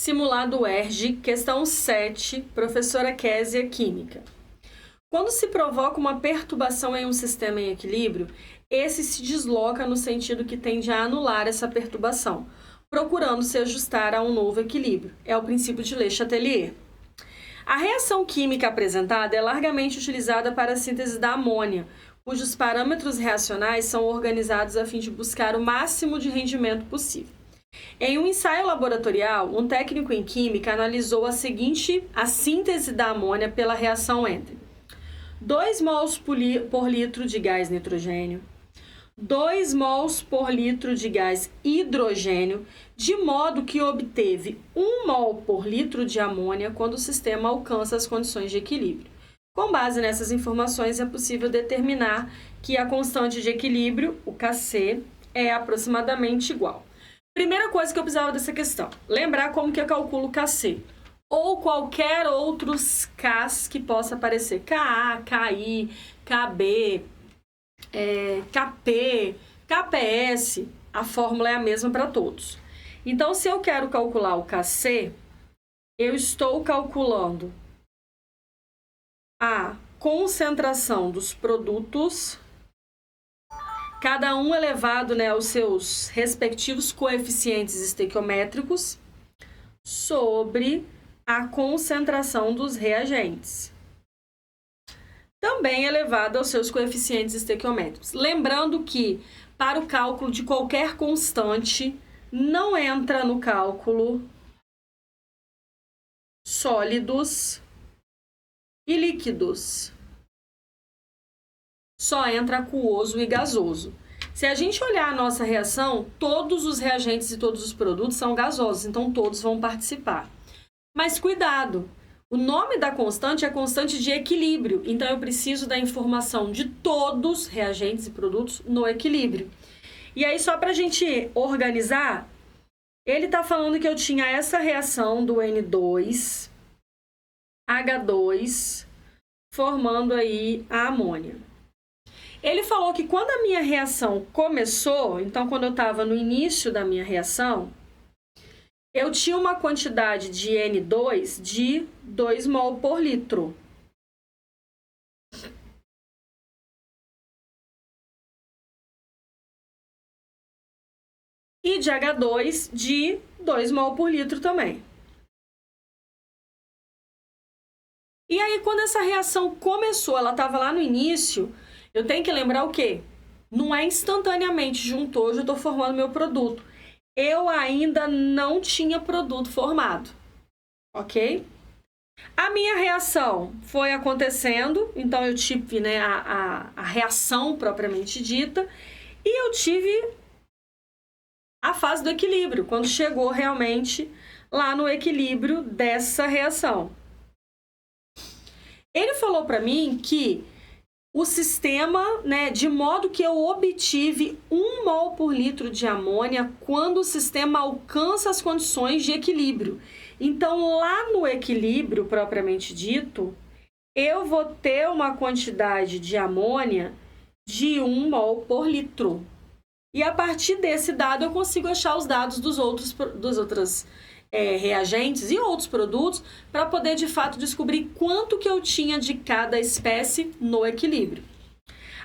Simulado UERJ, questão 7, professora Késia, Química. Quando se provoca uma perturbação em um sistema em equilíbrio, esse se desloca no sentido que tende a anular essa perturbação, procurando se ajustar a um novo equilíbrio. É o princípio de Le Chatelier. A reação química apresentada é largamente utilizada para a síntese da amônia, cujos parâmetros reacionais são organizados a fim de buscar o máximo de rendimento possível. Em um ensaio laboratorial, um técnico em química analisou a síntese da amônia pela reação entre 2 mols por litro de gás nitrogênio, 2 mols por litro de gás hidrogênio, de modo que obteve 1 mol por litro de amônia quando o sistema alcança as condições de equilíbrio. Com base nessas informações, é possível determinar que a constante de equilíbrio, o Kc, é aproximadamente igual. Primeira coisa que eu precisava dessa questão, lembrar como que eu calculo Kc, ou qualquer outros Ks que possa aparecer, Ka, Ki, Kb, Kp, Kps, a fórmula é a mesma para todos. Então, se eu quero calcular o Kc, eu estou calculando a concentração dos produtos, cada um elevado, aos seus respectivos coeficientes estequiométricos, sobre a concentração dos reagentes, também elevado aos seus coeficientes estequiométricos. Lembrando que, para o cálculo de qualquer constante, não entra no cálculo sólidos e líquidos. Só entra aquoso e gasoso. Se a gente olhar a nossa reação, todos os reagentes e todos os produtos são gasosos, então todos vão participar. Mas cuidado, o nome da constante é constante de equilíbrio, então eu preciso da informação de todos os reagentes e produtos no equilíbrio. E aí, só para a gente organizar, ele está falando que eu tinha essa reação do N2, H2, formando aí a amônia. Ele falou que quando a minha reação começou, então quando eu estava no início da minha reação, eu tinha uma quantidade de N2 de 2 mol por litro. E de H2 de 2 mol por litro também. E aí, quando essa reação começou, ela estava lá no início, eu tenho que lembrar o quê? Não é instantaneamente juntou, já estou formando meu produto. Eu ainda não tinha produto formado, ok? A minha reação foi acontecendo, então eu tive a reação propriamente dita, e eu tive a fase do equilíbrio, quando chegou realmente lá no equilíbrio dessa reação. Ele falou para mim que o sistema, de modo que eu obtive 1 mol por litro de amônia quando o sistema alcança as condições de equilíbrio. Então, lá no equilíbrio propriamente dito, eu vou ter uma quantidade de amônia de 1 mol por litro. E a partir desse dado, eu consigo achar os dados dos outros reagentes e outros produtos para poder, de fato, descobrir quanto que eu tinha de cada espécie no equilíbrio.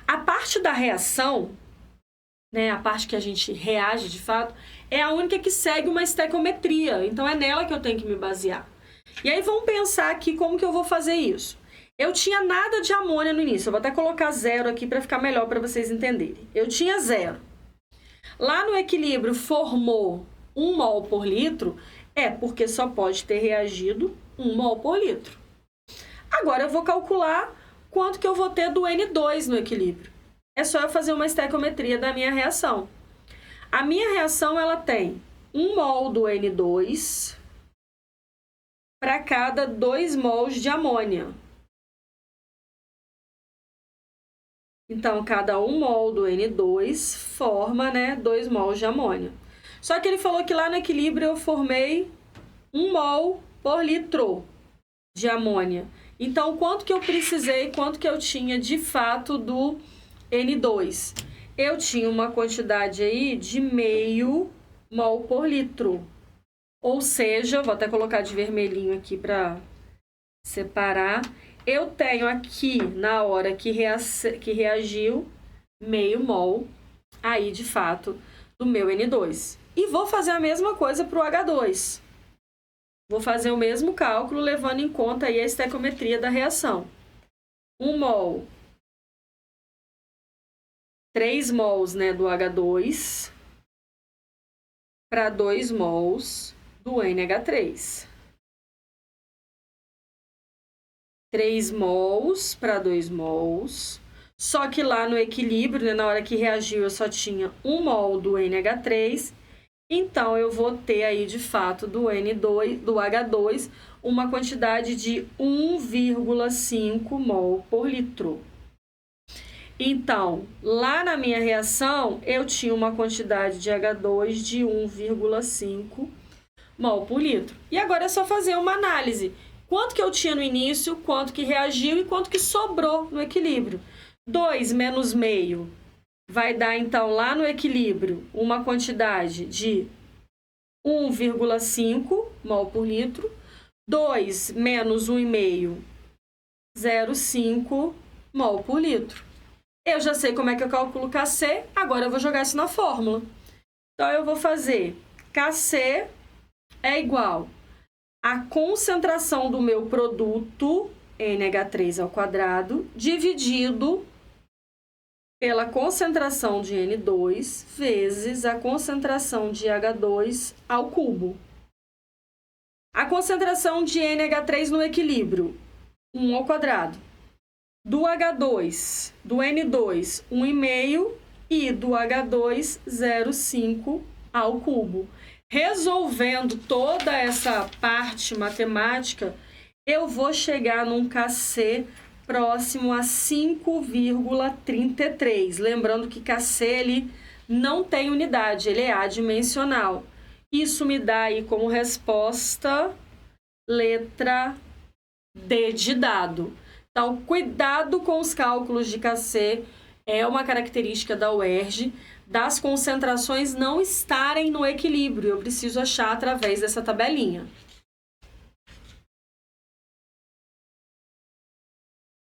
A parte da reação, a parte que a gente reage, de fato, é a única que segue uma estequiometria. Então, é nela que eu tenho que me basear. E aí, vamos pensar aqui como que eu vou fazer isso. Eu tinha nada de amônia no início. Eu vou até colocar 0 aqui para ficar melhor para vocês entenderem. Eu tinha 0. Lá no equilíbrio formou 1 mol por litro, porque só pode ter reagido 1 mol por litro. Agora eu vou calcular quanto que eu vou ter do N2 no equilíbrio. É só eu fazer uma estequiometria da minha reação. A minha reação, ela tem 1 mol do N2 para cada 2 mols de amônia. Então, cada 1 mol do N2 forma, 2 mols de amônia. Só que ele falou que lá no equilíbrio eu formei 1 mol por litro de amônia. Então, quanto que eu precisei, quanto que eu tinha de fato do N2? Eu tinha uma quantidade aí de meio mol por litro. Ou seja, vou até colocar de vermelhinho aqui para separar. Eu tenho aqui, na hora que reagiu, meio mol, aí de fato, do meu N2. E vou fazer a mesma coisa para o H2. Vou fazer o mesmo cálculo, levando em conta aí a estequiometria da reação. 1 mol, 3 mols, né, do H2 para 2 mols do NH3. 3 mols para 2 mols. Só que lá no equilíbrio, né, na hora que reagiu, eu só tinha 1 mol do NH3. Então, eu vou ter aí, de fato, do H2, uma quantidade de 1,5 mol por litro. Então, lá na minha reação, eu tinha uma quantidade de H2 de 1,5 mol por litro. E agora é só fazer uma análise. Quanto que eu tinha no início, quanto que reagiu e quanto que sobrou no equilíbrio. 2 menos meio vai dar, então, lá no equilíbrio, uma quantidade de 1,5 mol por litro. 2 menos 1,5, 0,5 mol por litro. Eu já sei como é que eu calculo Kc, agora eu vou jogar isso na fórmula. Então, eu vou fazer Kc é igual a concentração do meu produto, NH3 ao quadrado, dividido pela concentração de N2 vezes a concentração de H2 ao cubo. A concentração de NH3 no equilíbrio, 1 ao quadrado. Do H2, do N2, 1,5 e do H2, 0,5 ao cubo. Resolvendo toda essa parte matemática, eu vou chegar num Kc próximo a 5,33. Lembrando que Kc ele não tem unidade, ele é adimensional. Isso me dá aí como resposta letra D de dado. Então, cuidado com os cálculos de Kc, é uma característica da UERJ, das concentrações não estarem no equilíbrio. Eu preciso achar através dessa tabelinha.